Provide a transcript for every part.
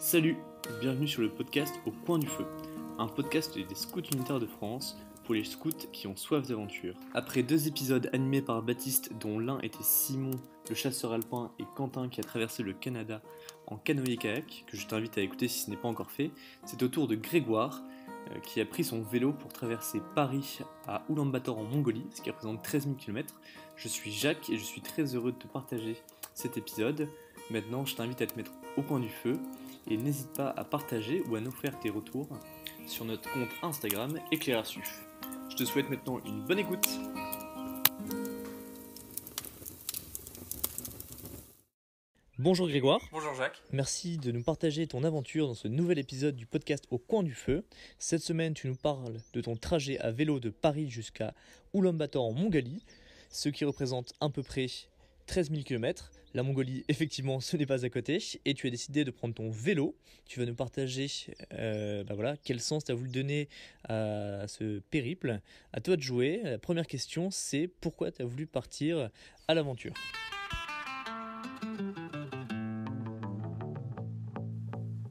Salut, bienvenue sur le podcast Au coin du feu, un podcast des scouts unitaires de France pour les scouts qui ont soif d'aventure. Après 2 épisodes animés par Baptiste, dont l'un était Simon, le chasseur alpin, et Quentin qui a traversé le Canada en canoë-kayak, que je t'invite à écouter si ce n'est pas encore fait, c'est au tour de Grégoire, qui a pris son vélo pour traverser Paris à Oulan-Bator en Mongolie, ce qui représente 13 000 km. Je suis Jacques et je suis très heureux de te partager cet épisode. Maintenant, je t'invite à te mettre au coin du feu et n'hésite pas à partager ou à nous faire tes retours sur notre compte Instagram Éclairasuf. Je te souhaite maintenant une bonne écoute. Bonjour Grégoire. Bonjour Jacques. Merci de nous partager ton aventure dans ce nouvel épisode du podcast Au coin du feu. Cette semaine, tu nous parles de ton trajet à vélo de Paris jusqu'à Oulan-Bator en Mongolie, ce qui représente à peu près 13 000 km. La Mongolie, effectivement, ce n'est pas à côté. Et tu as décidé de prendre ton vélo. Tu vas nous partager quel sens tu as voulu donner à ce périple. À toi de jouer. La première question, c'est pourquoi tu as voulu partir à l'aventure ?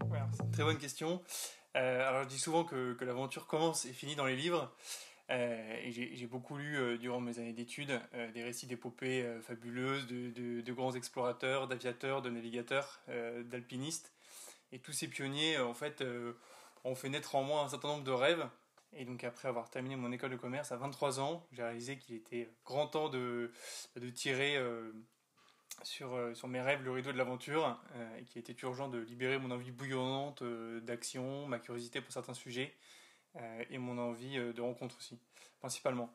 Ouais, c'est une très bonne question. Alors je dis souvent que l'aventure commence et finit dans les livres. Et j'ai beaucoup lu durant mes années d'études des récits d'épopées fabuleuses de grands explorateurs, d'aviateurs, de navigateurs, d'alpinistes. Et tous ces pionniers, ont fait naître en moi un certain nombre de rêves. Et donc après avoir terminé mon école de commerce à 23 ans, j'ai réalisé qu'il était grand temps de tirer sur mes rêves le rideau de l'aventure, et qu'il était urgent de libérer mon envie bouillonnante d'action, ma curiosité pour certains sujets, et mon envie de rencontre aussi, principalement.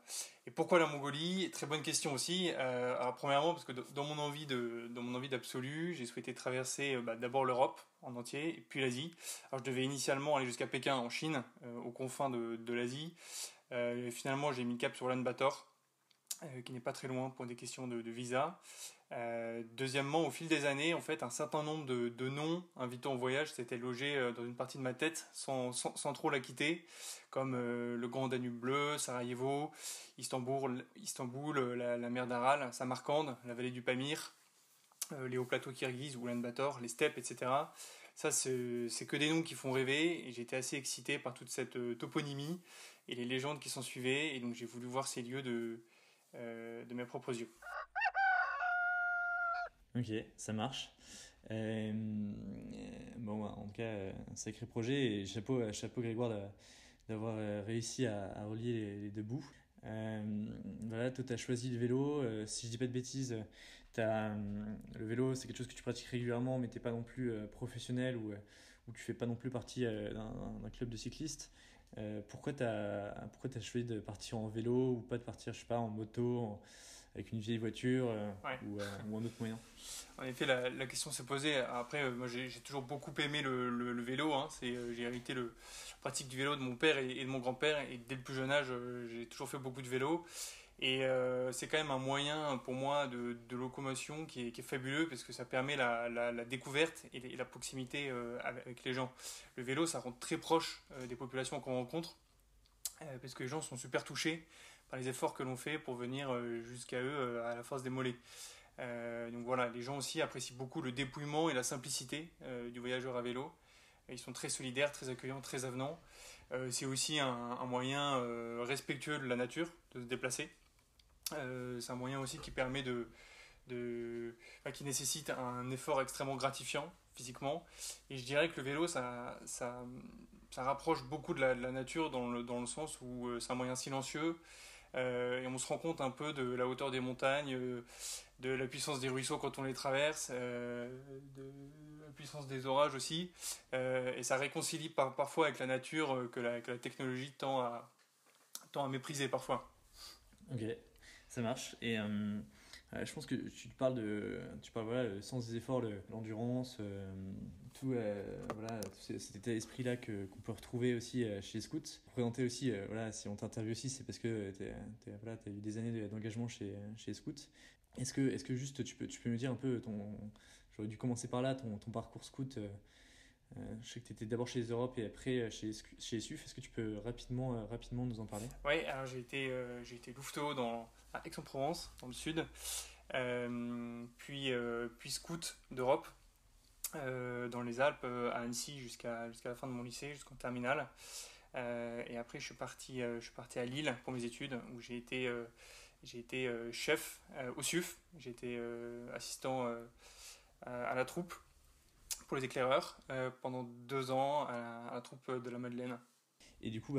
Et pourquoi la Mongolie ? Très bonne question aussi. Alors premièrement, parce que dans mon envie d'absolu, j'ai souhaité traverser d'abord l'Europe en entier, et puis l'Asie. Alors je devais initialement aller jusqu'à Pékin, en Chine, aux confins de l'Asie. Finalement, j'ai mis le cap sur Ulaanbaatar, qui n'est pas très loin pour des questions de visa. Deuxièmement, au fil des années, en fait, un certain nombre de noms invitant au voyage s'étaient logés dans une partie de ma tête sans trop la quitter, comme le Grand Danube bleu, Sarajevo, Istanbul, la mer d'Aral, Samarcande, la vallée du Pamir, les hauts plateaux kirghizes, Oulan-Bator, les steppes, etc. Ça, c'est que des noms qui font rêver, et j'étais assez excité par toute cette toponymie et les légendes qui s'en suivaient, et donc j'ai voulu voir ces lieux de mes propres yeux. Ok, ça marche. En tout cas, un sacré projet et chapeau Grégoire d'avoir réussi à relier les deux bouts. Toi tu as choisi le vélo. Si je dis pas de bêtises, le vélo c'est quelque chose que tu pratiques régulièrement, mais tu n'es pas non plus professionnel ou tu fais pas non plus partie d'un club de cyclistes. Pourquoi tu as choisi de partir en vélo ou pas de partir, je sais pas, en moto, avec une vieille voiture ou un autre moyen ? En effet, la question s'est posée. Après, moi, j'ai toujours beaucoup aimé le vélo. J'ai hérité la pratique du vélo de mon père et de mon grand-père. Et dès le plus jeune âge, j'ai toujours fait beaucoup de vélo. Et c'est quand même un moyen pour moi de locomotion qui est fabuleux, parce que ça permet la découverte et la proximité avec les gens. Le vélo, ça rend très proche des populations qu'on rencontre, parce que les gens sont super touchés par les efforts que l'on fait pour venir jusqu'à eux à la force des mollets. Donc voilà, les gens aussi apprécient beaucoup le dépouillement et la simplicité du voyageur à vélo. Ils sont très solidaires, très accueillants, très avenants. C'est aussi un moyen respectueux de la nature de se déplacer. C'est un moyen aussi qui permet qui nécessite un effort extrêmement gratifiant physiquement. Et je dirais que le vélo, ça rapproche beaucoup de la nature dans le sens où c'est un moyen silencieux. Et on se rend compte un peu de la hauteur des montagnes, de la puissance des ruisseaux quand on les traverse, de la puissance des orages aussi. Et ça réconcilie parfois avec la nature que la technologie tend à mépriser parfois. Ok, ça marche. Et je pense que tu parles le sens des efforts, l'endurance, tout cet état d'esprit-là qu'on peut retrouver aussi chez les scouts. Pour présenter aussi, si on t'interviewe aussi, c'est parce que t'as eu des années d'engagement chez les scouts. Est-ce que juste tu peux me dire un peu j'aurais dû commencer par là, ton parcours scout. Je sais que tu étais d'abord chez les Europes et après chez les SUF. Est-ce que tu peux rapidement nous en parler ? Oui, alors j'ai été louveteau à Aix-en-Provence, dans le sud, puis scout d'Europe. dans les Alpes, à Annecy, jusqu'à la fin de mon lycée, jusqu'en terminale. Et après, je suis parti à Lille pour mes études, où j'ai été chef au SUF. J'ai été assistant à la troupe pour les éclaireurs pendant 2 ans à la troupe de la Madeleine. Et du coup,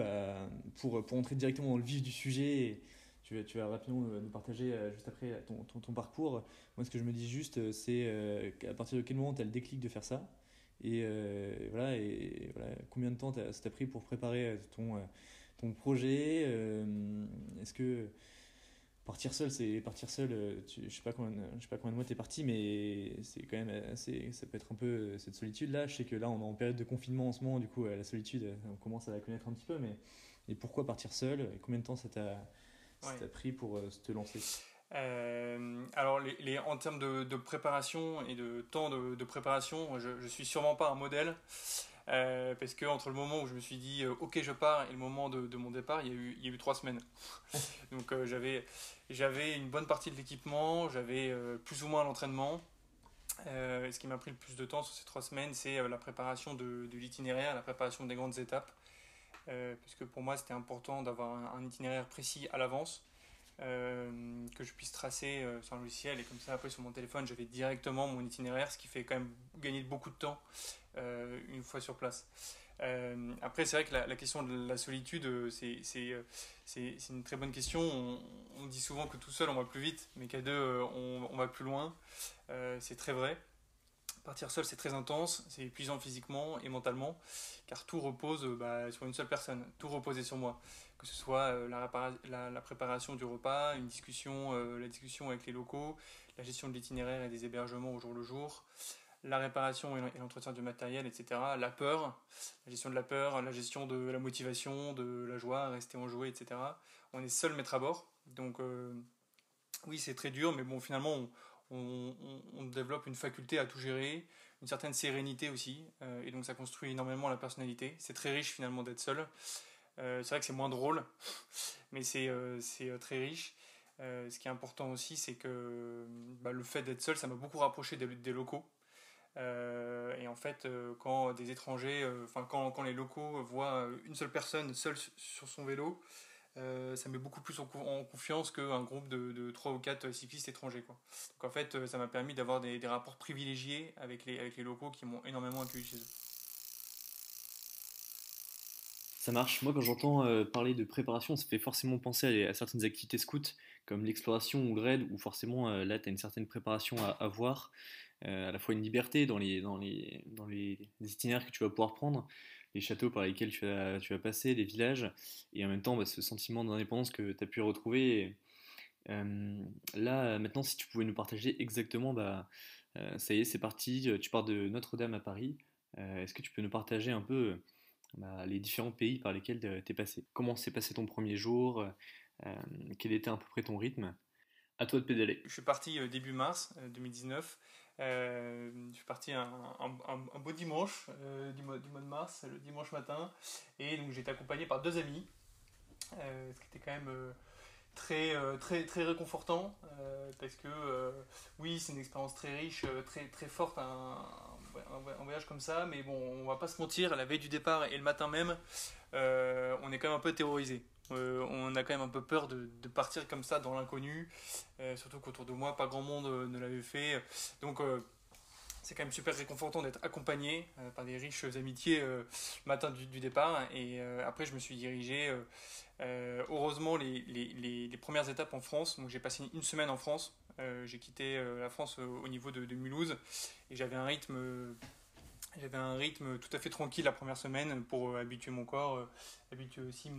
pour entrer directement dans le vif du sujet, tu vas rapidement nous partager juste après ton parcours. Moi, ce que je me dis juste, c'est à partir de quel moment tu as le déclic de faire ça et voilà, combien de temps ça t'a pris pour préparer ton projet. Est-ce que partir seul, je sais pas combien de mois t'es parti, mais c'est quand même assez, ça peut être un peu cette solitude-là. Je sais que là, on est en période de confinement en ce moment, du coup, la solitude, on commence à la connaître un petit peu, mais et pourquoi partir seul et combien de temps ça t'a pris pour te lancer? Alors, en termes de préparation et de temps de préparation, je suis sûrement pas un modèle. Parce que entre le moment où je me suis dit ok je pars et le moment de mon départ il y a eu 3 semaines. Donc j'avais une bonne partie de l'équipement, j'avais plus ou moins l'entraînement. Ce qui m'a pris le plus de temps sur ces 3 semaines, c'est la préparation de l'itinéraire, la préparation des grandes étapes, puisque pour moi c'était important d'avoir un itinéraire précis à l'avance, que je puisse tracer sur un logiciel, et comme ça après sur mon téléphone j'avais directement mon itinéraire, ce qui fait quand même gagner beaucoup de temps une fois sur place. Après c'est vrai que la question de la solitude c'est une très bonne question. On dit souvent que tout seul on va plus vite, mais qu'à deux on va plus loin. C'est très vrai. Partir seul, c'est très intense, c'est épuisant physiquement et mentalement, car tout repose sur une seule personne, tout reposait sur moi. Que ce soit la préparation du repas, la discussion avec les locaux, la gestion de l'itinéraire et des hébergements au jour le jour, la réparation et l'entretien du matériel, etc. La peur, la gestion de la peur, la gestion de la motivation, de la joie, rester enjoué, etc. On est seul maître à bord, donc oui, c'est très dur, mais bon, finalement, on développe une faculté à tout gérer, une certaine sérénité aussi, et donc ça construit énormément la personnalité. C'est très riche finalement d'être seul. C'est vrai que c'est moins drôle, mais c'est très riche. Ce qui est important aussi, c'est que le fait d'être seul, ça m'a beaucoup rapproché des locaux. Et en fait, quand des étrangers, quand les locaux voient une seule personne seule sur son vélo, ça met beaucoup plus en confiance qu'un groupe de 3 ou 4 cyclistes étrangers, quoi. Donc en fait, ça m'a permis d'avoir des rapports privilégiés avec les locaux qui m'ont énormément accueilli chez eux. Ça marche. Moi, quand j'entends parler de préparation, ça fait forcément penser à certaines activités scouts, comme l'exploration ou le raid, où forcément, là, tu as une certaine préparation à avoir, à la fois une liberté dans les itinéraires que tu vas pouvoir prendre, les châteaux par lesquels tu vas passer, les villages, et en même temps, ce sentiment d'indépendance que tu as pu retrouver. Là, maintenant, si tu pouvais nous partager exactement, ça y est, c'est parti, tu pars de Notre-Dame à Paris. Est-ce que tu peux nous partager un peu les différents pays par lesquels tu es passé? Comment s'est passé ton premier jour? Quel était à peu près ton rythme? À toi de pédaler. Je suis parti début mars 2019. Je suis parti un beau dimanche du mois de mars, le dimanche matin. Et donc j'ai été accompagné par 2 amis, ce qui était quand même très réconfortant, parce que oui, c'est une expérience très riche, très forte, un voyage comme ça, mais bon, on va pas se mentir, la veille du départ et le matin même, on est quand même un peu terrorisé. On a quand même un peu peur de partir comme ça dans l'inconnu, surtout qu'autour de moi, pas grand monde ne l'avait fait. Donc c'est quand même super réconfortant d'être accompagné par des riches amitiés le matin du départ. Et après, je me suis dirigé, heureusement, les premières étapes en France. Donc j'ai passé une semaine en France. J'ai quitté la France au niveau de Mulhouse, et j'avais un rythme tout à fait tranquille la première semaine pour habituer mon corps, habituer aussi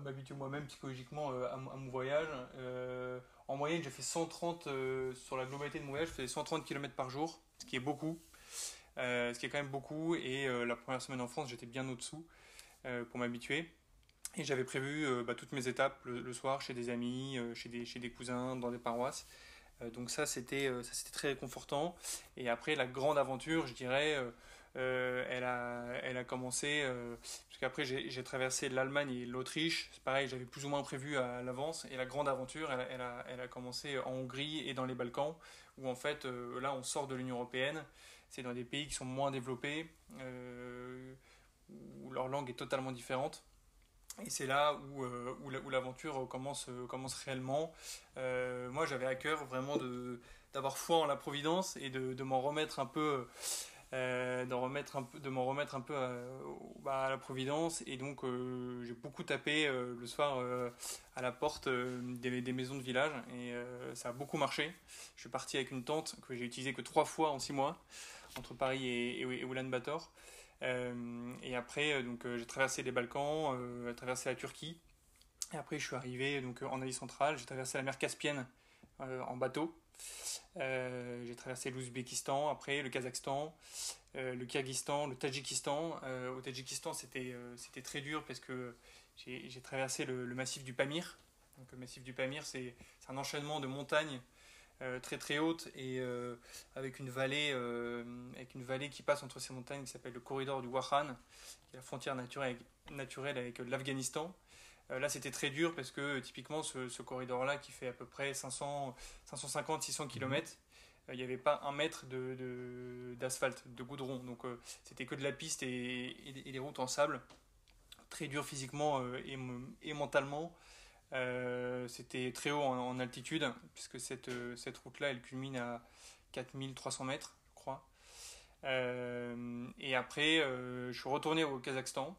m'habituer moi-même psychologiquement à mon voyage. En moyenne, j'ai fait 130 sur la globalité de mon voyage, je faisais 130 km par jour, ce qui est beaucoup, ce qui est quand même beaucoup. Et la première semaine en France, j'étais bien au-dessous pour m'habituer. Et j'avais prévu toutes mes étapes le soir chez des amis, chez des cousins, dans des paroisses. Donc ça, c'était très réconfortant. Et après, la grande aventure, je dirais, elle a commencé, parce qu'après j'ai traversé l'Allemagne et l'Autriche. C'est pareil, j'avais plus ou moins prévu à l'avance. Et la grande aventure, elle a commencé en Hongrie et dans les Balkans, où en fait, là, on sort de l'Union Européenne. c'est dans des pays qui sont moins développés, où leur langue est totalement différente. Et c'est là où l'aventure commence réellement. Moi, j'avais à cœur vraiment d'avoir foi en la Providence et de m'en remettre un peu, de m'en remettre un peu à la Providence. Et donc, j'ai beaucoup tapé le soir à la porte des maisons de village. Et ça a beaucoup marché. Je suis parti avec une tente que j'ai utilisée que 3 fois en 6 mois, entre Paris et Ulaanbaatar. Et après, j'ai traversé les Balkans, traversé la Turquie. Et après, je suis arrivé en Asie centrale. J'ai traversé la mer Caspienne en bateau. J'ai traversé l'Ouzbékistan, après le Kazakhstan, le Kyrgyzstan, le Tadjikistan. Au Tadjikistan, c'était très dur parce que j'ai traversé le massif du Pamir. Donc, le massif du Pamir, c'est un enchaînement de montagnes très très haute et avec une vallée qui passe entre ces montagnes qui s'appelle le corridor du Wakhan, qui est la frontière naturelle avec l'Afghanistan. Là, c'était très dur parce que typiquement ce corridor-là qui fait à peu près 550-600 km, il n'y avait pas un mètre d'asphalte, de goudron. Donc c'était que de la piste et des routes en sable. Très dur physiquement et mentalement. C'était très haut en altitude, puisque cette route-là, elle culmine à 4300 mètres, je crois. Et après, je suis retourné au Kazakhstan.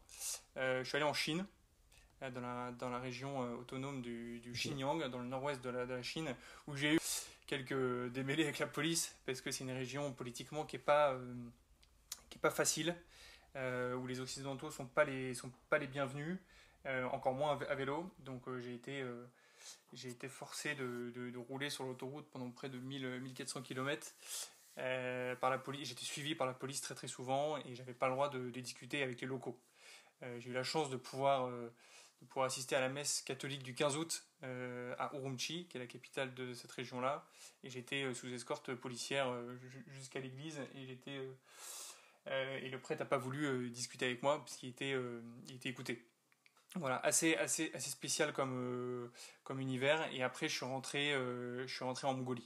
Je suis allé en Chine, dans la région autonome du Xinjiang, dans le nord-ouest de la Chine, où j'ai eu quelques démêlés avec la police, parce que c'est une région politiquement qui est pas facile, où les Occidentaux sont pas les bienvenus. Encore moins à vélo, donc j'ai été forcé de rouler sur l'autoroute pendant près de 1400 km par la police. J'étais suivi par la police très très souvent et j'avais pas le droit de discuter avec les locaux. J'ai eu la chance de pouvoir assister à la messe catholique du 15 août à Urumqi, qui est la capitale de cette région-là, et j'étais sous escorte policière jusqu'à l'église et le prêtre n'a pas voulu discuter avec moi puisqu'il était écouté. Voilà, assez spécial comme univers. Et après, je suis rentré en Mongolie.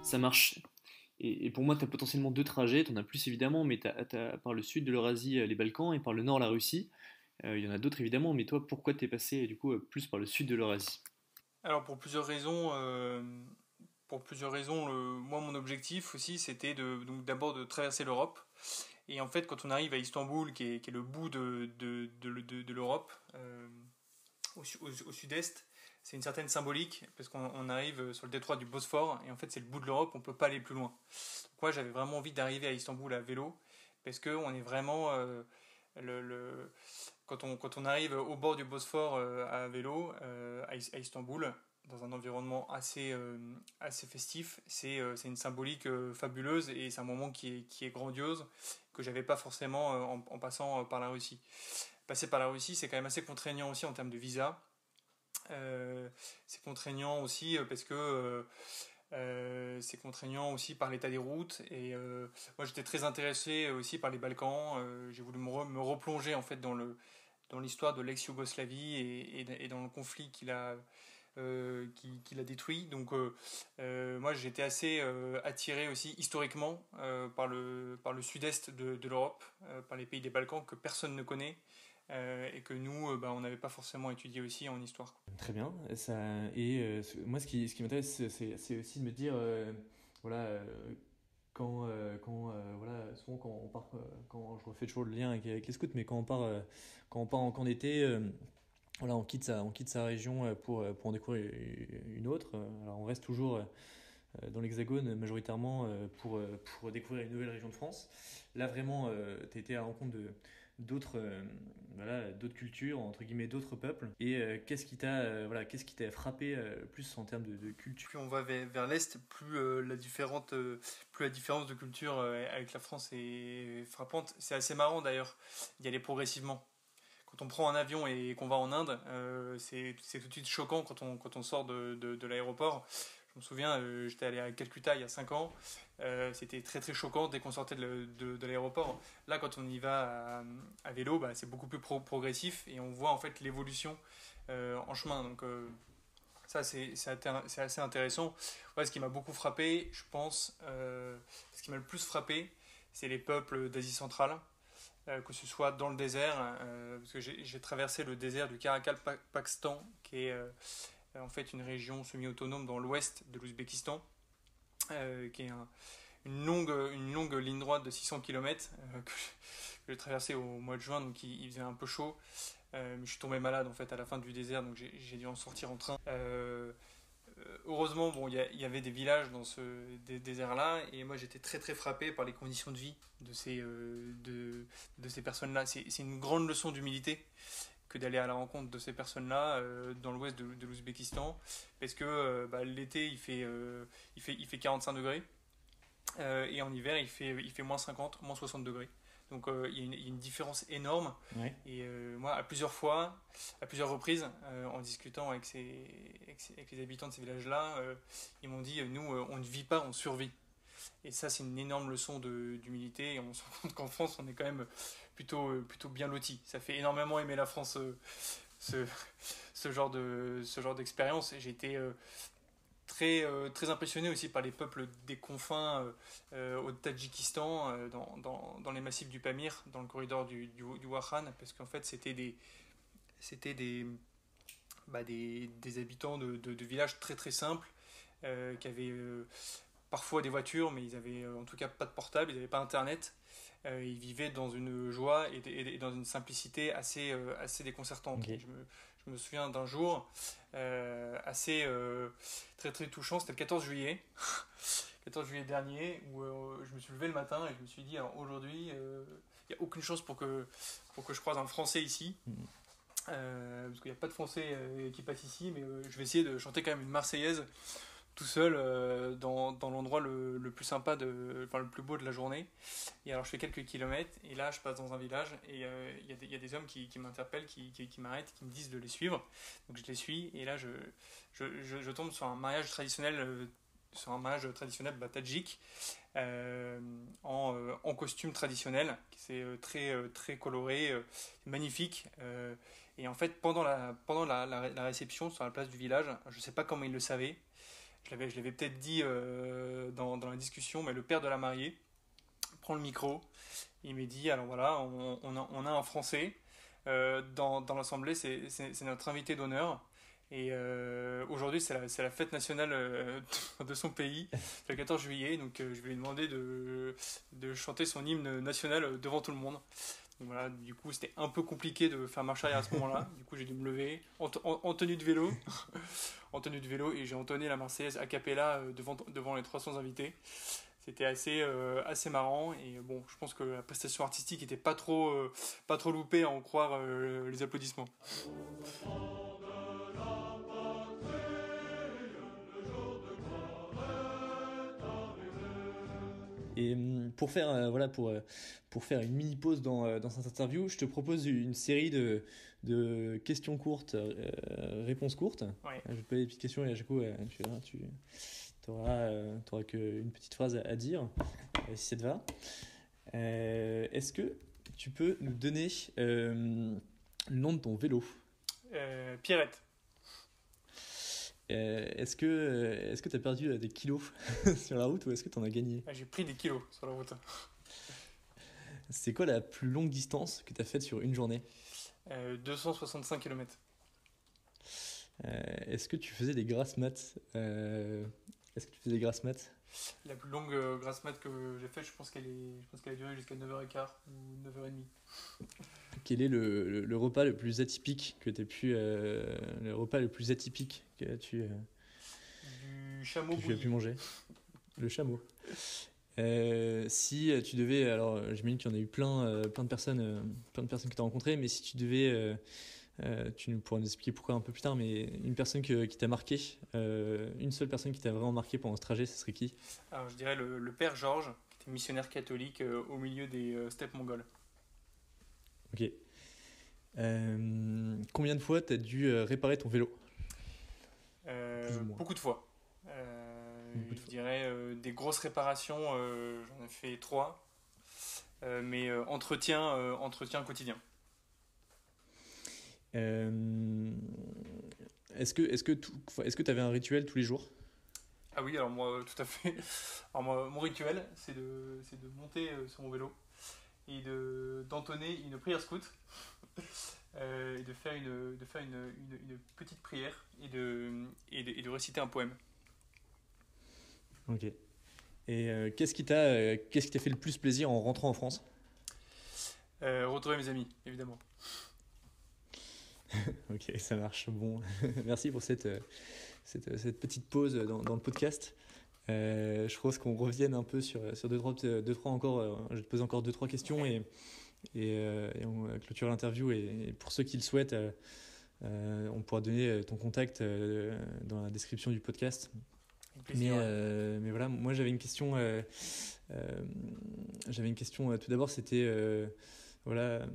Ça marche. Et pour moi, tu as potentiellement 2 trajets. Tu en as plus évidemment, mais tu as par le sud de l'Eurasie les Balkans et par le nord la Russie. Il y en a d'autres évidemment, mais toi, pourquoi tu es passé du coup plus par le sud de l'Eurasie? Alors, pour plusieurs raisons. Moi, mon objectif aussi, c'était donc d'abord de traverser l'Europe. Et en fait, quand on arrive à Istanbul, qui est le bout de l'Europe, au sud-est, c'est une certaine symbolique, parce qu'on arrive sur le détroit du Bosphore, et en fait, c'est le bout de l'Europe, on ne peut pas aller plus loin. Donc, moi, j'avais vraiment envie d'arriver à Istanbul à vélo, parce qu'on est vraiment... quand on arrive au bord du Bosphore à vélo, à Istanbul, dans un environnement assez festif, c'est une symbolique fabuleuse et c'est un moment qui est grandiose que j'avais pas forcément en passant par la Russie. Passer par la Russie, c'est quand même assez contraignant aussi en termes de visa. C'est contraignant aussi parce que c'est contraignant aussi par l'état des routes et moi j'étais très intéressé aussi par les Balkans. J'ai voulu me replonger en fait dans l'histoire de l'ex-Yougoslavie et dans le conflit qu'il a détruit. Donc moi j'étais assez attiré aussi historiquement par le sud-est de l'Europe, par les pays des Balkans que personne ne connaît et que nous on n'avait pas forcément étudié aussi en histoire. Très bien. Moi, ce qui m'intéresse, c'est aussi de me dire, voilà, voilà, souvent quand on part, quand je refais toujours le lien avec les scouts, mais quand on part en camp d'été, voilà, on quitte sa région pour en découvrir une autre. Alors on reste toujours dans l'Hexagone majoritairement pour découvrir une nouvelle région de France. Là vraiment, tu as été à la rencontre d'autres d'autres cultures, entre guillemets d'autres peuples. Et qu'est-ce qui t'a frappé plus en termes de culture? Plus on va vers l'Est, plus la différence de culture avec la France est frappante. C'est assez marrant d'ailleurs d'y aller progressivement. Quand on prend un avion et qu'on va en Inde, c'est tout de suite choquant quand on sort de l'aéroport. Je me souviens, j'étais allé à Calcutta il y a 5 ans. C'était très très choquant dès qu'on sortait de l'aéroport. Là, quand on y va à vélo, c'est beaucoup plus progressif et on voit en fait l'évolution en chemin. Donc ça c'est assez intéressant. Ouais, ce qui m'a beaucoup frappé, je pense, ce qui m'a le plus frappé, c'est les peuples d'Asie centrale, que ce soit dans le désert, parce que j'ai traversé le désert du Karakalpakstan, qui est en fait une région semi-autonome dans l'ouest de l'Ouzbékistan, qui est une longue ligne droite de 600 km que j'ai traversé au mois de juin, donc il faisait un peu chaud. Mais je suis tombé malade en fait à la fin du désert, donc j'ai dû en sortir en train. Heureusement, bon, il y avait des villages dans ce désert-là, et moi j'étais très très frappé par les conditions de vie de ces personnes-là. C'est une grande leçon d'humilité que d'aller à la rencontre de ces personnes-là dans l'ouest de l'Ouzbékistan, parce que l'été il fait 45 degrés, et en hiver il fait moins 50, moins 60 degrés. Donc il y a une différence énorme. Ouais. Et moi, à plusieurs reprises, en discutant avec les habitants de ces villages-là, ils m'ont dit, nous, on ne vit pas, on survit. Et ça, c'est une énorme leçon d'humilité. Et on se rend compte qu'en France, on est quand même plutôt bien lotis. Ça fait énormément aimer la France, ce genre d'expérience. Et j'ai été très impressionné aussi par les peuples des confins au Tadjikistan, dans les massifs du Pamir, dans le corridor du Wakhan, parce qu'en fait c'était des habitants de villages très très simples, qui avaient parfois des voitures, mais ils avaient en tout cas pas de portable, ils n'avaient pas internet. Ils vivaient dans une joie et dans une simplicité assez déconcertante. Okay. Je me souviens d'un jour assez très très touchant, c'était le 14 juillet, 14 juillet dernier, où je me suis levé le matin et je me suis dit, alors aujourd'hui, il n'y a aucune chance pour que je croise un Français ici, parce qu'il n'y a pas de Français qui passe ici, mais je vais essayer de chanter quand même une Marseillaise tout seul dans l'endroit le plus sympa, le plus beau de la journée. Et alors je fais quelques kilomètres et là je passe dans un village et il y a des hommes qui m'interpellent, qui m'arrêtent, qui me disent de les suivre. Donc je les suis et là je tombe sur un mariage traditionnel, tadjik, en costume traditionnel. C'est très coloré, magnifique. Et en fait pendant la réception sur la place du village, je ne sais pas comment ils le savaient. Je l'avais peut-être dit dans la discussion, mais le père de la mariée prend le micro. Il m'a dit, alors voilà, on a un Français dans l'Assemblée, c'est notre invité d'honneur. Et aujourd'hui, c'est la fête nationale de son pays, c'est le 14 juillet. Donc je vais lui demander de chanter son hymne national devant tout le monde. Donc voilà, du coup, c'était un peu compliqué de faire marche arrière à ce moment-là. Du coup, j'ai dû me lever en tenue de vélo. En tenue de vélo, et j'ai entonné la Marseillaise a cappella devant les 300 invités. C'était assez marrant, et bon, je pense que la prestation artistique n'était pas trop loupée, à en croire les applaudissements. Et pour faire une mini pause dans cette interview, je te propose une série de questions courtes, réponses courtes. Ouais. Je vais te poser des petites questions et à chaque coup, tu n'auras qu'une petite phrase à dire, si ça te va. Est-ce que tu peux nous donner le nom de ton vélo ? Pierrette. Est-ce que tu as perdu des kilos sur la route ou est-ce que tu en as gagné ? J'ai pris des kilos sur la route. C'est quoi la plus longue distance que tu as faite sur une journée ? 265 km. Est-ce que tu faisais des grasses mat ? La plus longue grasse mat que j'ai faite, je pense qu'elle a duré jusqu'à 9h15 ou 9h30. Quel est le repas le plus atypique que tu as pu le repas le plus atypique que tu Du chameau que tu as pu manger ? Le chameau. Si tu devais, alors j'imagine qu'il y en a eu plein de personnes que tu as rencontrées, mais si tu devais tu pourras nous expliquer pourquoi un peu plus tard, mais une personne qui t'a marqué, une seule personne qui t'a vraiment marqué pendant ce trajet, ce serait qui ? Alors je dirais le père Georges, qui était missionnaire catholique au milieu des steppes mongoles. Ok. Combien de fois t'as dû réparer ton vélo ? Beaucoup de fois. Je dirais des grosses réparations, j'en ai fait 3, mais entretien quotidien. Est-ce que tu avais un rituel tous les jours? Ah oui, alors moi, tout à fait. Alors moi, mon rituel, c'est de monter sur mon vélo et d'entonner une prière scout et de faire une petite prière et de réciter un poème. Ok. Et qu'est-ce qui t'a fait le plus plaisir en rentrant en France? Retrouver mes amis, évidemment. Ok, ça marche. Bon, merci pour cette petite pause dans le podcast. Je propose qu'on revienne un peu sur deux, trois encore. Je vais te poser encore deux, trois questions et on va clôturer l'interview. Et pour ceux qui le souhaitent, on pourra donner ton contact dans la description du podcast. Avec plaisir. Mais voilà, moi j'avais une question. Tout d'abord, c'était voilà,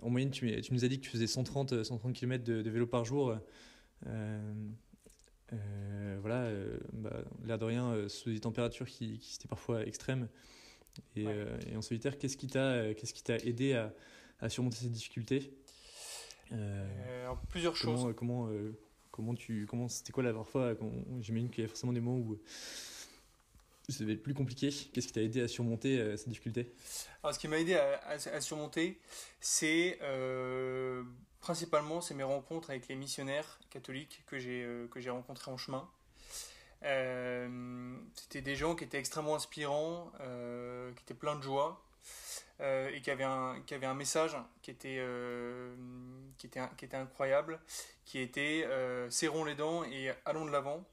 en moyenne, tu nous as dit que tu faisais 130 km de vélo par jour. Voilà, l'air de rien, sous des températures qui étaient parfois extrêmes. Ouais. Et en solitaire, qu'est-ce qui t'a aidé à surmonter ces difficultés? Alors, plusieurs choses. C'était quoi la dernière fois? J'imagine qu'il y a forcément des moments où ça devait être plus compliqué. Qu'est-ce qui t'a aidé à surmonter ces difficultés? Alors, ce qui m'a aidé à surmonter, c'est principalement c'est mes rencontres avec les missionnaires catholiques que j'ai rencontrés en chemin. C'était des gens qui étaient extrêmement inspirants, qui étaient pleins de joie et qui avaient un message qui était incroyable, qui était serrons les dents et allons de l'avant.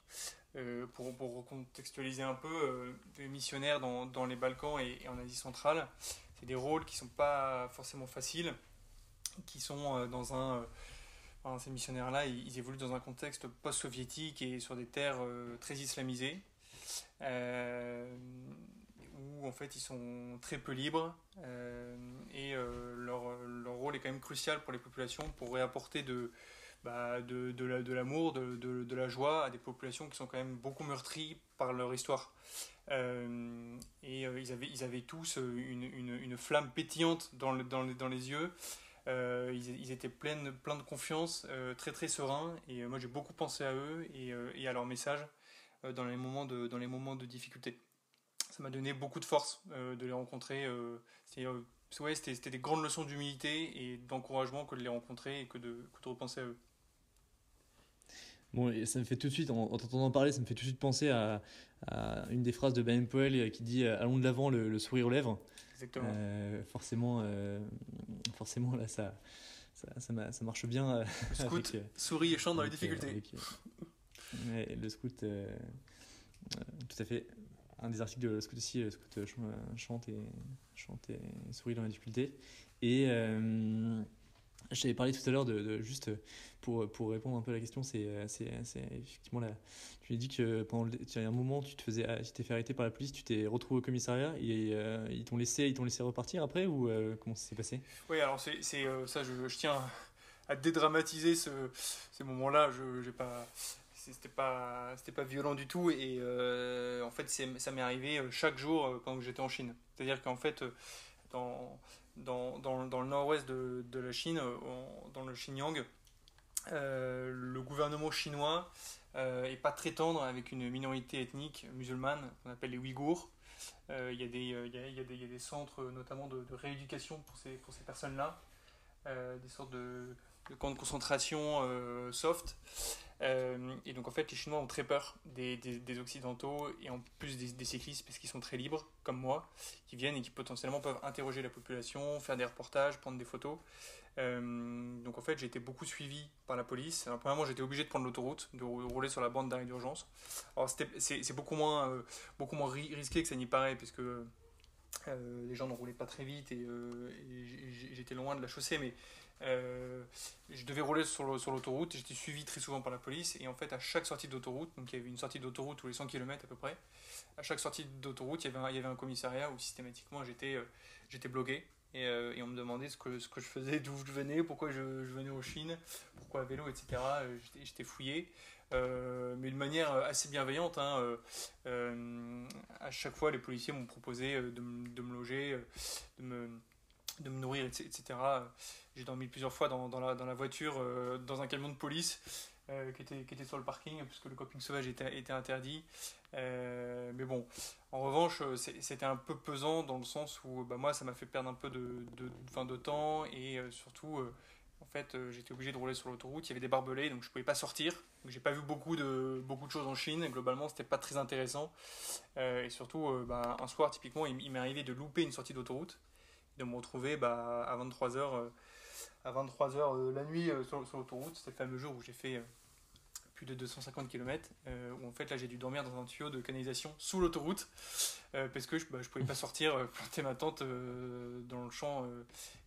Pour recontextualiser un peu, les missionnaires dans les Balkans et en Asie centrale, c'est des rôles qui ne sont pas forcément faciles, qui sont enfin, ces missionnaires-là, ils évoluent dans un contexte post-soviétique et sur des terres très islamisées, euh, où en fait ils sont très peu libres, et leur rôle est quand même crucial pour les populations pour réapporter de l'amour, de la joie à des populations qui sont quand même beaucoup meurtries par leur histoire. Ils avaient tous une flamme pétillante dans les yeux. Ils étaient pleins de confiance, très très sereins, et moi j'ai beaucoup pensé à eux et à leur message dans les moments de difficulté. Ça m'a donné beaucoup de force de les rencontrer. C'était des grandes leçons d'humilité et d'encouragement que de les rencontrer et que de repenser à eux. Bon, et ça me fait tout de suite, en t'entendant parler, ça me fait tout de suite penser à une des phrases de Ben Powell qui dit allons de l'avant, le sourire aux lèvres. Exactement. Forcément, là, ça marche bien Le scout avec, sourit et chante dans les difficultés. Ouais, le scout, tout à fait. Un des articles de le scout aussi, le scout chante et sourit dans la difficulté. Et je t'avais parlé tout à l'heure juste pour répondre un peu à la question, c'est effectivement là. Tu m'as dit que il y a un moment, tu t'es fait arrêter par la police, tu t'es retrouvé au commissariat et ils t'ont laissé repartir après ou comment ça s'est passé? Oui, alors ça, je tiens à dédramatiser ces moments-là. J'ai pas, c'était pas violent du tout et en fait ça m'est arrivé chaque jour quand j'étais en Chine. C'est-à-dire qu'en fait dans dans le nord-ouest de la Chine, dans le Xinjiang, le gouvernement chinois est pas très tendre avec une minorité ethnique musulmane qu'on appelle les Ouïghours. Il y a des centres notamment de rééducation pour ces personnes-là, des sortes de camps de concentration soft. Et donc en fait les Chinois ont très peur des Occidentaux et en plus des cyclistes parce qu'ils sont très libres comme moi, qui viennent et qui potentiellement peuvent interroger la population, faire des reportages, prendre des photos. Donc en fait j'ai été beaucoup suivi par la police. Alors premièrement j'étais obligé de prendre l'autoroute, de rouler sur la bande d'arrêt d'urgence. Alors c'est beaucoup moins risqué que ça n'y paraît puisque les gens ne roulaient pas très vite et j'étais loin de la chaussée, mais je devais rouler sur l'autoroute et j'étais suivi très souvent par la police. Et en fait, à chaque sortie d'autoroute, donc il y avait une sortie d'autoroute tous les 100 km à peu près, à chaque sortie d'autoroute, il y avait un commissariat où systématiquement j'étais bloqué. Et on me demandait ce que je faisais, d'où je venais, pourquoi je venais en Chine, pourquoi à vélo, etc. J'étais fouillé. Mais de manière assez bienveillante, hein. À chaque fois, les policiers m'ont proposé de me loger, de me nourrir, etc. J'ai dormi plusieurs fois dans la voiture, dans un camion de police, qui était sur le parking, puisque le camping sauvage était interdit. Mais bon, en revanche, c'était un peu pesant dans le sens où moi, ça m'a fait perdre un peu de temps et surtout, en fait, j'étais obligé de rouler sur l'autoroute. Il y avait des barbelés, donc je ne pouvais pas sortir. Donc, j'ai pas vu beaucoup de choses en Chine. Et globalement, c'était pas très intéressant. Et surtout, un soir, typiquement, il m'est arrivé de louper une sortie d'autoroute, de me retrouver à 23h la nuit sur l'autoroute. C'était le fameux jour où j'ai fait plus de 250 km, où en fait là j'ai dû dormir dans un tuyau de canalisation sous l'autoroute, parce que je pouvais pas sortir planter ma tente dans le champ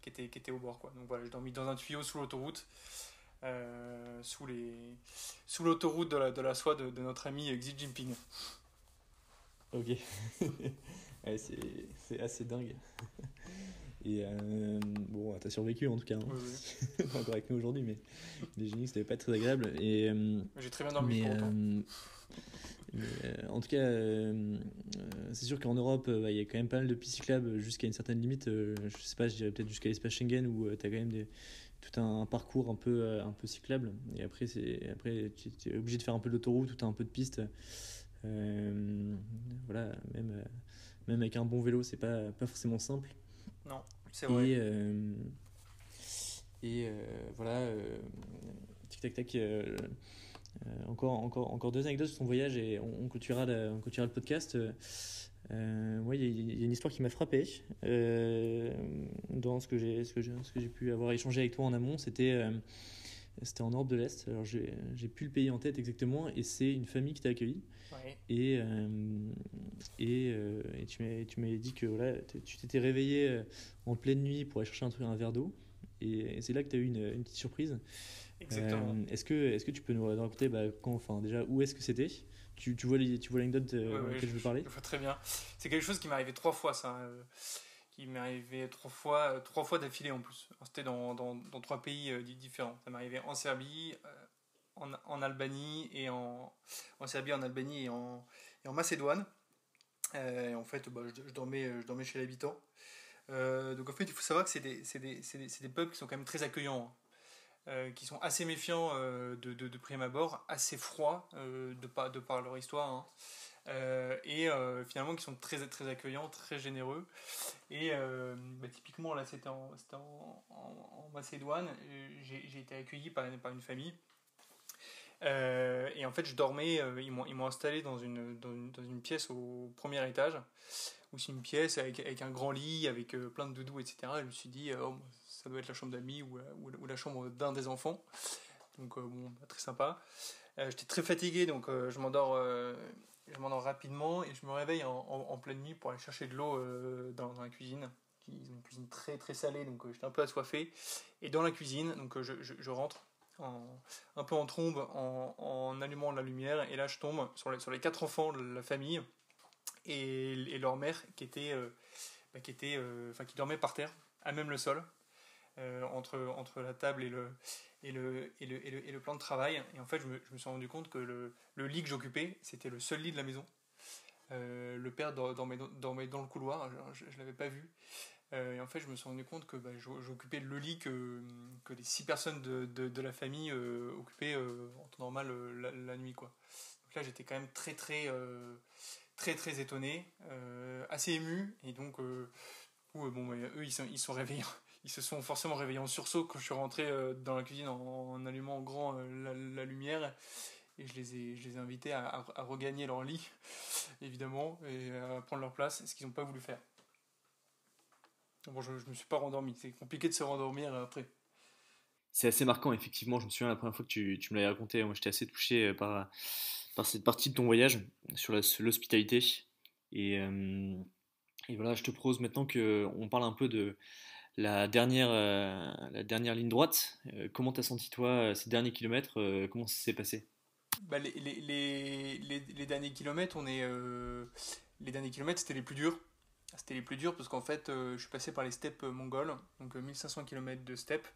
qui était au bord, quoi. Donc voilà, j'ai dormi dans un tuyau sous l'autoroute, sous l'autoroute de la soie de notre ami Xi Jinping. Ok. Ouais, c'est assez dingue. Et bon, t'as survécu en tout cas. Hein. Oui. Pas encore avec nous aujourd'hui, mais j'imagine que c'était pas très agréable. Et, j'ai très bien dormi pour autant. En tout cas, c'est sûr qu'en Europe, il y a quand même pas mal de pistes cyclables jusqu'à une certaine limite. Je sais pas, je dirais peut-être jusqu'à l'espace Schengen où t'as quand même tout un parcours un peu cyclable. Et après, tu es obligé de faire un peu d'autoroute ou t'as un peu de piste. Voilà, même avec un bon vélo, c'est pas forcément simple. Non, c'est vrai. Et voilà, tic tac tac. Encore deux anecdotes sur ton voyage et on clôturera le podcast. Ouais, il y a une histoire qui m'a frappé dans ce que j'ai pu avoir échangé avec toi en amont. C'était en Europe de l'Est. Alors j'ai plus le pays en tête exactement et c'est une famille qui t'a accueilli. Ouais. Et tu m'avais dit que voilà, tu t'étais réveillé en pleine nuit pour aller chercher un verre d'eau. Et c'est là que tu as eu une petite surprise. Exactement. Est-ce que tu peux nous raconter déjà où est-ce que c'était? Tu vois l'anecdote laquelle je veux parler? Je vois très bien. C'est quelque chose qui m'est arrivé 3 fois, ça. Qui m'est arrivé 3 fois d'affilée en plus. Alors, c'était dans 3 pays différents. Ça m'est arrivé en Serbie, en Albanie et en Serbie, en Albanie et en Macédoine. Et en fait, je dormais chez l'habitant. Donc en fait, il faut savoir que c'est des peuples qui sont quand même très accueillants, qui sont assez méfiants de prime abord, assez froids de par leur histoire, hein. Et finalement qui sont très, très accueillants, très généreux. Et typiquement là c'était en Macédoine, j'ai été accueilli par une famille. Et en fait je dormais, ils m'ont installé dans une pièce au premier étage, où c'est une pièce avec un grand lit, avec plein de doudous, etc. Et je me suis dit, ça doit être la chambre d'amis ou la chambre d'un des enfants. Donc très sympa. J'étais très fatigué, donc je m'endors rapidement et je me réveille en pleine nuit pour aller chercher de l'eau dans la cuisine. Ils ont une cuisine très très salée, donc j'étais un peu assoiffé. Et dans la cuisine, donc je rentre un peu en trombe en allumant la lumière, et là je tombe sur les 4 enfants de la famille et leur mère qui dormait par terre, à même le sol, entre la table et le plan de travail. Et en fait, je me suis rendu compte que le lit que j'occupais, c'était le seul lit de la maison. Le père dormait dans le couloir, je ne l'avais pas vu. Et en fait, je me suis rendu compte que j'occupais le lit que les 6 personnes de la famille occupaient en temps normal la nuit, quoi. Donc là, j'étais quand même très très très très étonné, assez ému, et donc eux ils sont réveillés. Ils se sont forcément réveillés en sursaut quand je suis rentré dans la cuisine en allumant en grand la lumière, et je les ai invités à regagner leur lit, évidemment, et à prendre leur place, ce qu'ils n'ont pas voulu faire. Bon, je me suis pas rendormi, c'est compliqué de se rendormir après. C'est assez marquant, effectivement. Je me souviens la première fois que tu me l'avais raconté, moi j'étais assez touché par cette partie de ton voyage sur l'hospitalité. Et, euh, et voilà, je te propose maintenant qu'on parle un peu de la dernière ligne droite. Comment t'as senti toi ces derniers kilomètres? Comment ça s'est passé? Les derniers kilomètres, les derniers kilomètres, c'était les plus durs. C'était les plus durs parce qu'en fait, je suis passé par les steppes mongoles, donc 1500 km de steppes.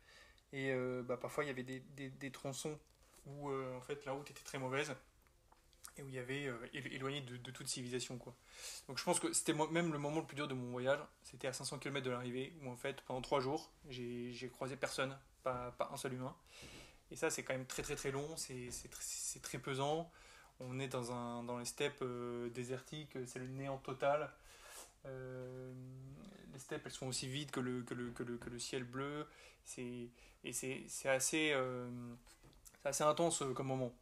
Et parfois, il y avait des tronçons où en fait, la route était très mauvaise et où il y avait éloigné de toute civilisation, quoi. Donc je pense que c'était même le moment le plus dur de mon voyage. C'était à 500 km de l'arrivée, où en fait, pendant 3 jours, j'ai croisé personne, pas un seul humain. Et ça, c'est quand même très très très long, c'est très pesant. On est dans les steppes désertiques, c'est le néant total. Les steppes, elles sont aussi vides que le ciel bleu. C'est assez intense comme moment.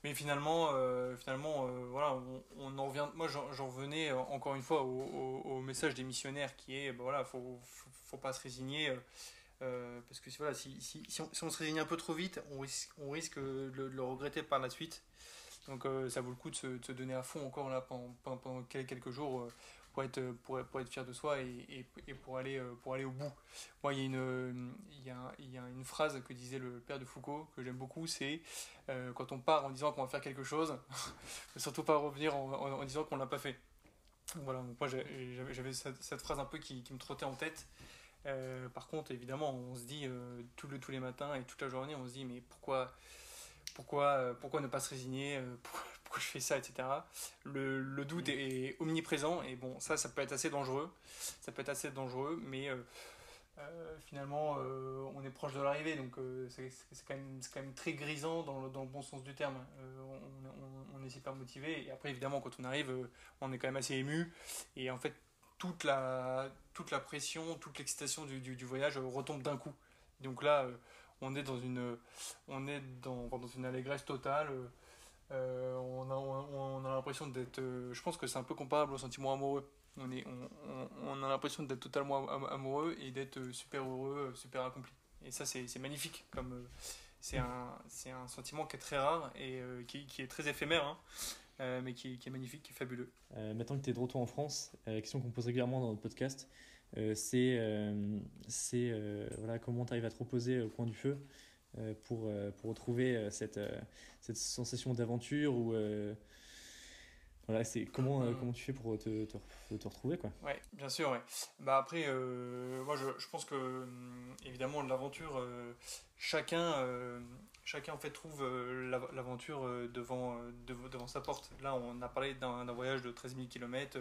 Mais finalement voilà, on en revient. Moi, j'en revenais encore une fois au message des missionnaires qui est, ben voilà, faut pas se résigner. Parce que voilà, si on se résigne un peu trop vite, on risque de le regretter par la suite. Donc ça vaut le coup de se donner à fond encore là pendant quelques jours pour être fier de soi et pour aller au bout. Moi, il y a une phrase que disait le père de Foucault que j'aime beaucoup, c'est quand on part en disant qu'on va faire quelque chose, ne surtout pas revenir en disant qu'on l'a pas fait. Voilà, donc moi j'avais cette phrase un peu qui me trottait en tête. Par contre, évidemment, on se dit tous les matins et toute la journée, on se dit mais pourquoi ne pas se résigner, pourquoi je fais ça, etc. Le doute est omniprésent et bon, ça peut être assez dangereux. Ça peut être assez dangereux, mais finalement, on est proche de l'arrivée, donc c'est quand même très grisant dans le bon sens du terme. On est super motivé et après, évidemment, quand on arrive, on est quand même assez ému et en fait, toute la pression, toute l'excitation du voyage retombe d'un coup. Donc là, on est dans une allégresse totale. On a l'impression d'être. Je pense que c'est un peu comparable au sentiment amoureux. On a l'impression d'être totalement amoureux et d'être super heureux, super accompli. Et ça, c'est magnifique. C'est un sentiment qui est très rare et qui est très éphémère, hein, mais qui est magnifique, qui est fabuleux. Maintenant que tu es de retour en France, la question qu'on pose régulièrement dans notre podcast, voilà, comment tu arrives à te reposer au coin du feu pour retrouver cette sensation d'aventure ou voilà, c'est comment tu fais pour te retrouver, quoi. Ouais, bien sûr, ouais. Bah après, moi je pense que évidemment l'aventure, chacun en fait trouve l'aventure devant sa porte. Là, on a parlé d'un voyage de 13 000 km,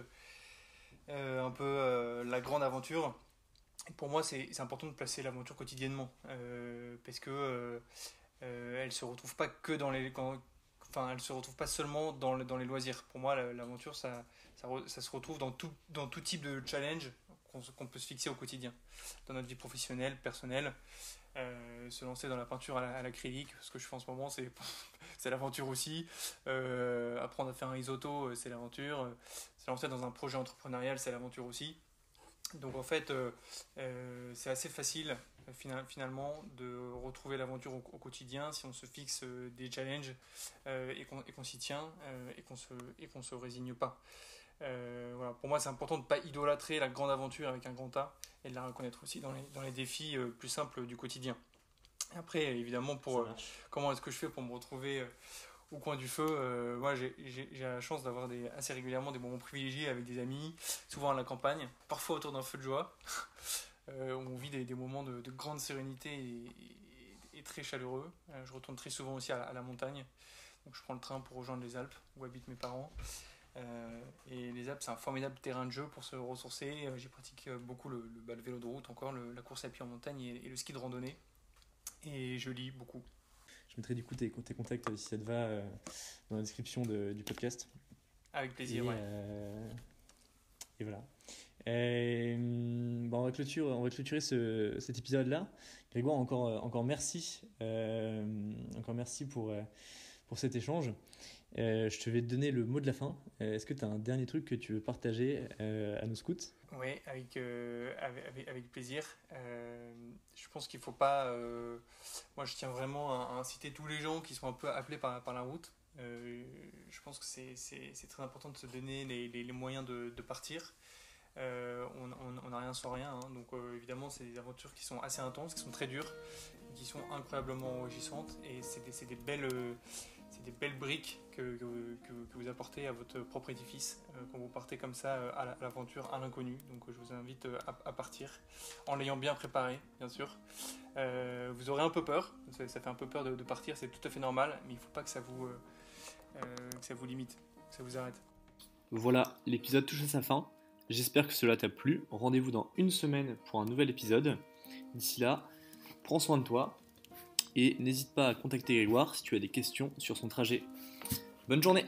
un peu la grande aventure. Pour moi, c'est important de placer l'aventure quotidiennement, parce que elle se retrouve pas que enfin, elle se retrouve pas seulement dans les loisirs. Pour moi, l'aventure, ça se retrouve dans tout type de challenge qu'on peut se fixer au quotidien, dans notre vie professionnelle, personnelle. Se lancer dans la peinture à l'acrylique, ce que je fais en ce moment, c'est l'aventure aussi. Apprendre à faire un risotto, c'est l'aventure. Se lancer dans un projet entrepreneurial, c'est l'aventure aussi. Donc en fait, c'est assez facile finalement de retrouver l'aventure au quotidien si on se fixe des challenges et qu'on s'y tient et qu'on se résigne pas. Voilà. Pour moi, c'est important de ne pas idolâtrer la grande aventure avec un grand A et de la reconnaître aussi dans les défis plus simples du quotidien. Après, évidemment, comment est-ce que je fais pour me retrouver au coin du feu, moi j'ai la chance d'avoir assez régulièrement des moments privilégiés avec des amis, souvent à la campagne, parfois autour d'un feu de joie, où on vit des moments de grande sérénité et très chaleureux. Je retourne très souvent aussi à la montagne, donc je prends le train pour rejoindre les Alpes, où habitent mes parents. Et les Alpes, c'est un formidable terrain de jeu pour se ressourcer. J'ai pratiqué beaucoup le vélo de route, encore la course à pied en montagne et le ski de randonnée. Et je lis beaucoup. Je mettrai du coup tes contacts, si ça te va, dans la description du podcast. Avec plaisir, ouais. Et voilà. On va clôturer cet épisode-là. Grégoire, encore merci. Encore merci pour cet échange. Je te vais te donner le mot de la fin. Est-ce que tu as un dernier truc que tu veux partager à nos scouts ? Oui, avec plaisir. Je pense qu'il ne faut pas... moi, je tiens vraiment à inciter tous les gens qui sont un peu appelés par la route. Je pense que c'est très important de se donner les moyens de partir. On n'a rien sans rien, hein. Donc évidemment, c'est des aventures qui sont assez intenses, qui sont très dures, qui sont incroyablement enrichissantes. Et c'est des belles briques que vous apportez à votre propre édifice quand vous partez comme ça à l'aventure, à l'inconnu. Donc je vous invite à partir en l'ayant bien préparé, bien sûr. Vous aurez un peu peur, ça fait un peu peur de partir, c'est tout à fait normal, mais il ne faut pas que ça vous limite, que ça vous arrête. Voilà, l'épisode touche à sa fin. J'espère que cela t'a plu. Rendez-vous dans une semaine pour un nouvel épisode. D'ici là, prends soin de toi et n'hésite pas à contacter Grégoire si tu as des questions sur son trajet. Bonne journée!